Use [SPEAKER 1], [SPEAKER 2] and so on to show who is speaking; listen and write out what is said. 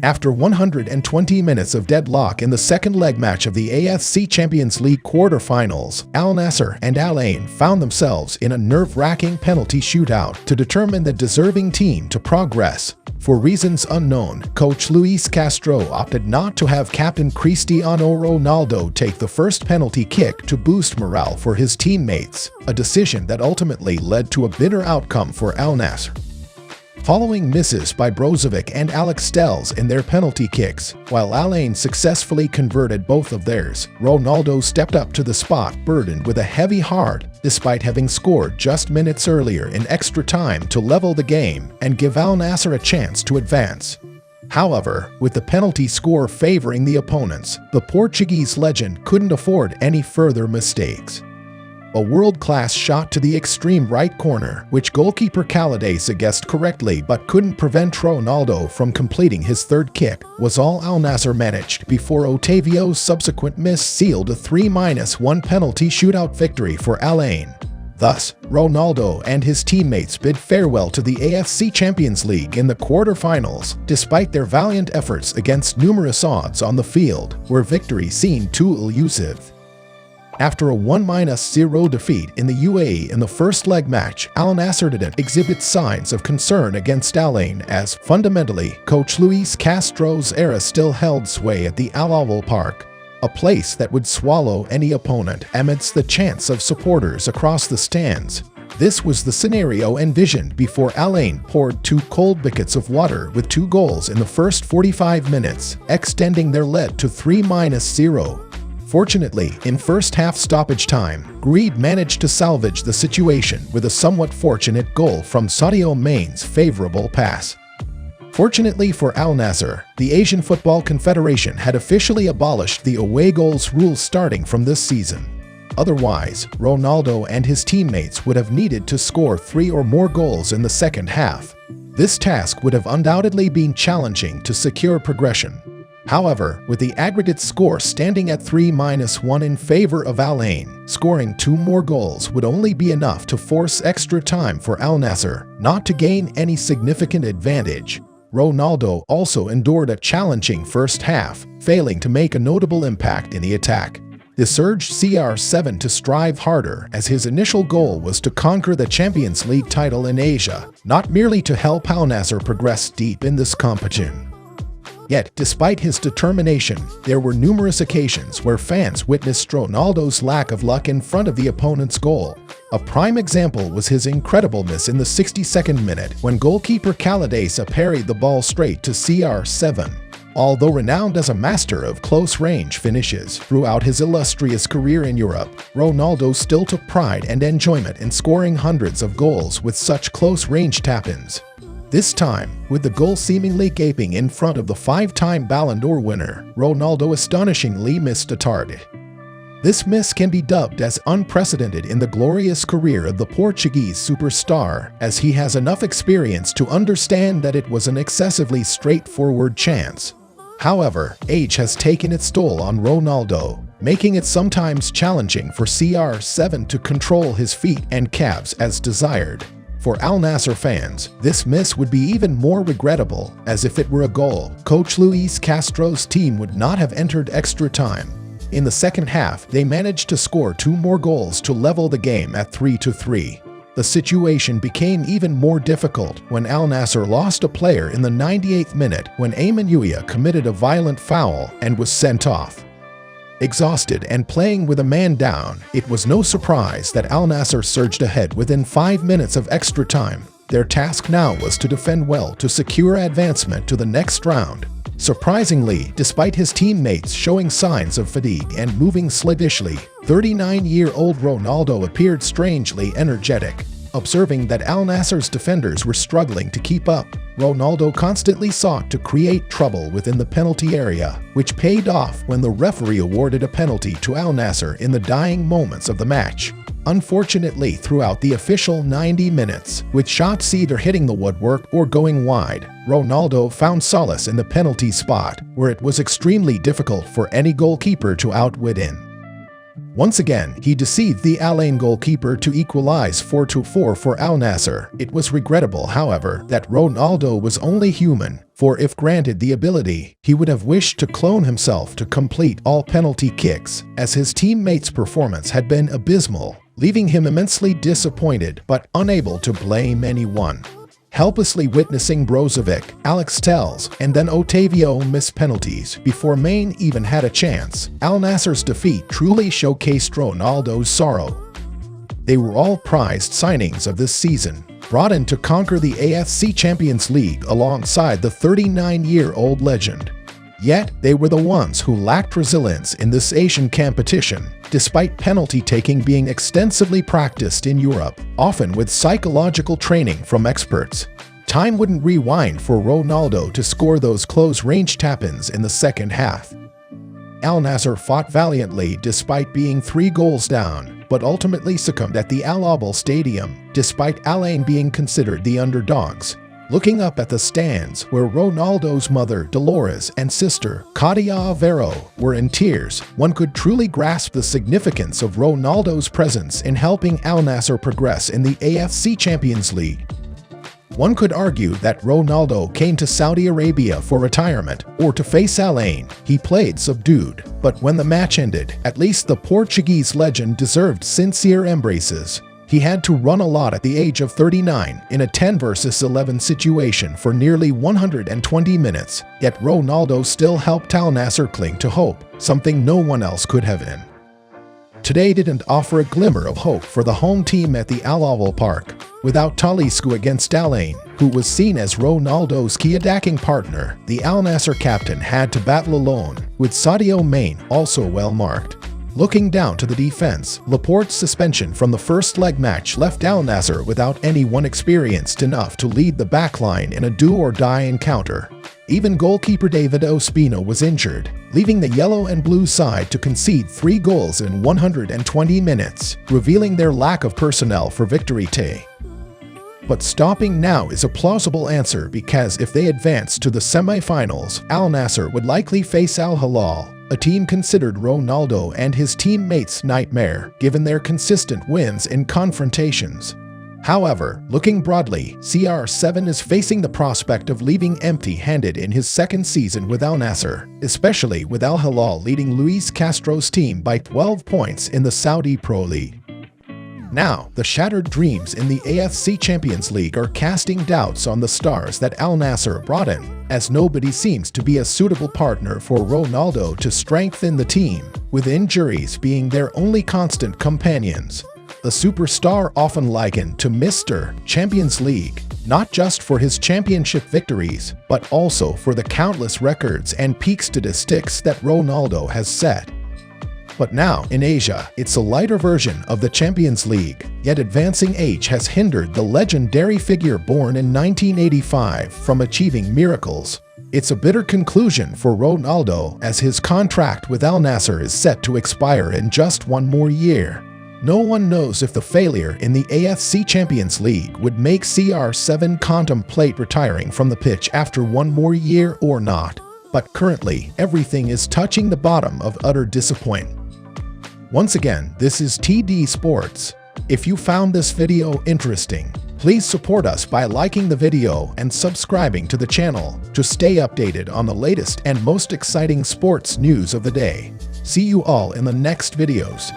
[SPEAKER 1] After 120 minutes of deadlock in the second leg match of the AFC Champions League quarterfinals, Al Nassr and Al Ain found themselves in a nerve-wracking penalty shootout to determine the deserving team to progress. For reasons unknown, coach Luis Castro opted not to have captain Cristiano Ronaldo take the first penalty kick to boost morale for his teammates, a decision that ultimately led to a bitter outcome for Al Nassr. Following misses by Brozovic and Alex Telles in their penalty kicks, while Al Ain successfully converted both of theirs, Ronaldo stepped up to the spot burdened with a heavy heart, despite having scored just minutes earlier in extra time to level the game and give Al Nassr a chance to advance. However, with the penalty score favoring the opponents, the Portuguese legend couldn't afford any further mistakes. A world-class shot to the extreme right corner, which goalkeeper Calidasa guessed correctly but couldn't prevent Ronaldo from completing his third kick, was all Al Nassr managed before Otavio's subsequent miss sealed a 3-1 penalty shootout victory for Al Ain. Thus, Ronaldo and his teammates bid farewell to the AFC Champions League in the quarterfinals, despite their valiant efforts against numerous odds on the field, where victory seemed too elusive. After a 1-0 defeat in the UAE in the first leg match, Al Nassr didn't exhibit signs of concern against Al Ain, as fundamentally, coach Luis Castro's era still held sway at the Al Awwal Park, a place that would swallow any opponent amidst the chants of supporters across the stands. This was the scenario envisioned before Al Ain poured 2 cold buckets of water with 2 goals in the first 45 minutes, extending their lead to 3-0. Fortunately, in first-half stoppage time, Greed managed to salvage the situation with a somewhat fortunate goal from Sadio Mane's favorable pass. Fortunately for Al Nassr, the Asian Football Confederation had officially abolished the away goals rule starting from this season. Otherwise, Ronaldo and his teammates would have needed to score 3 or more goals in the second half. This task would have undoubtedly been challenging to secure progression. However, with the aggregate score standing at 3-1 in favor of Al Ain, scoring 2 more goals would only be enough to force extra time for Al Nassr not to gain any significant advantage. Ronaldo also endured a challenging first half, failing to make a notable impact in the attack. This urged CR7 to strive harder, as his initial goal was to conquer the Champions League title in Asia, not merely to help Al Nassr progress deep in this competition. Yet, despite his determination, there were numerous occasions where fans witnessed Ronaldo's lack of luck in front of the opponent's goal. A prime example was his incredible miss in the 62nd minute when goalkeeper Calidasa parried the ball straight to CR7. Although renowned as a master of close-range finishes throughout his illustrious career in Europe, Ronaldo still took pride and enjoyment in scoring hundreds of goals with such close-range tap-ins. This time, with the goal seemingly gaping in front of the 5-time Ballon d'Or winner, Ronaldo astonishingly missed a target. This miss can be dubbed as unprecedented in the glorious career of the Portuguese superstar, as he has enough experience to understand that it was an excessively straightforward chance. However, age has taken its toll on Ronaldo, making it sometimes challenging for CR7 to control his feet and calves as desired. For Al Nassr fans, this miss would be even more regrettable, as if it were a goal, coach Luis Castro's team would not have entered extra time. In the second half, they managed to score 2 more goals to level the game at 3-3. The situation became even more difficult when Al Nassr lost a player in the 98th minute when Ayman Uya committed a violent foul and was sent off. Exhausted and playing with a man down, it was no surprise that Al Nassr surged ahead within 5 minutes of extra time. Their task now was to defend well to secure advancement to the next round. Surprisingly, despite his teammates showing signs of fatigue and moving sluggishly, 39-year-old Ronaldo appeared strangely energetic. Observing that Al Nassr's defenders were struggling to keep up, Ronaldo constantly sought to create trouble within the penalty area, which paid off when the referee awarded a penalty to Al Nassr in the dying moments of the match. Unfortunately, throughout the official 90 minutes, with shots either hitting the woodwork or going wide, Ronaldo found solace in the penalty spot, where it was extremely difficult for any goalkeeper to outwit in. Once again, he deceived the Al Ain goalkeeper to equalize 4-4 for Al Nassr. It was regrettable, however, that Ronaldo was only human, for if granted the ability, he would have wished to clone himself to complete all penalty kicks, as his teammates' performance had been abysmal, leaving him immensely disappointed but unable to blame anyone. Helplessly witnessing Brozovic, Alex Telles, and then Otavio miss penalties before Maine even had a chance, Al Nassr's defeat truly showcased Ronaldo's sorrow. They were all prized signings of this season, brought in to conquer the AFC Champions League alongside the 39-year-old legend. Yet, they were the ones who lacked resilience in this Asian competition, despite penalty-taking being extensively practiced in Europe, often with psychological training from experts. Time wouldn't rewind for Ronaldo to score those close-range tap-ins in the second half. Al Nassr fought valiantly despite being 3 goals down, but ultimately succumbed at the Al Abel Stadium, despite Al Ain being considered the underdogs. Looking up at the stands where Ronaldo's mother, Dolores, and sister, Claudia Avero, were in tears, one could truly grasp the significance of Ronaldo's presence in helping Al Nassr progress in the AFC Champions League. One could argue that Ronaldo came to Saudi Arabia for retirement or to face Al Ain. He played subdued, but when the match ended, at least the Portuguese legend deserved sincere embraces. He had to run a lot at the age of 39 in a 10 versus 11 situation for nearly 120 minutes, yet Ronaldo still helped Al Nassr cling to hope, something no one else could have done. Today didn't offer a glimmer of hope for the home team at the Al Oval Park. Without Talisca against Al Ain, who was seen as Ronaldo's key attacking partner, the Al Nassr captain had to battle alone, with Sadio Mane also well marked. Looking down to the defense, Laporte's suspension from the first leg match left Al Nassr without anyone experienced enough to lead the backline in a do-or-die encounter. Even goalkeeper David Ospina was injured, leaving the yellow and blue side to concede 3 goals in 120 minutes, revealing their lack of personnel for victory day. But stopping now is a plausible answer because if they advance to the semi-finals, Al Nassr would likely face Al Hilal, a team considered Ronaldo and his teammates' nightmare given their consistent wins in confrontations. However, looking broadly, CR7 is facing the prospect of leaving empty-handed in his second season with Al Nassr, especially with Al Hilal leading Luis Castro's team by 12 points in the Saudi Pro League. Now, the shattered dreams in the AFC Champions League are casting doubts on the stars that Al Nassr brought in, as nobody seems to be a suitable partner for Ronaldo to strengthen the team, with injuries being their only constant companions. The superstar often likened to Mr. Champions League, not just for his championship victories, but also for the countless records and peak statistics that Ronaldo has set. But now, in Asia, it's a lighter version of the Champions League, yet advancing age has hindered the legendary figure born in 1985 from achieving miracles. It's a bitter conclusion for Ronaldo as his contract with Al Nassr is set to expire in just 1 more year. No one knows if the failure in the AFC Champions League would make CR7 contemplate retiring from the pitch after 1 more year or not. But currently, everything is touching the bottom of utter disappointment. Once again, this is TD Sports. If you found this video interesting, please support us by liking the video and subscribing to the channel to stay updated on the latest and most exciting sports news of the day. See you all in the next videos.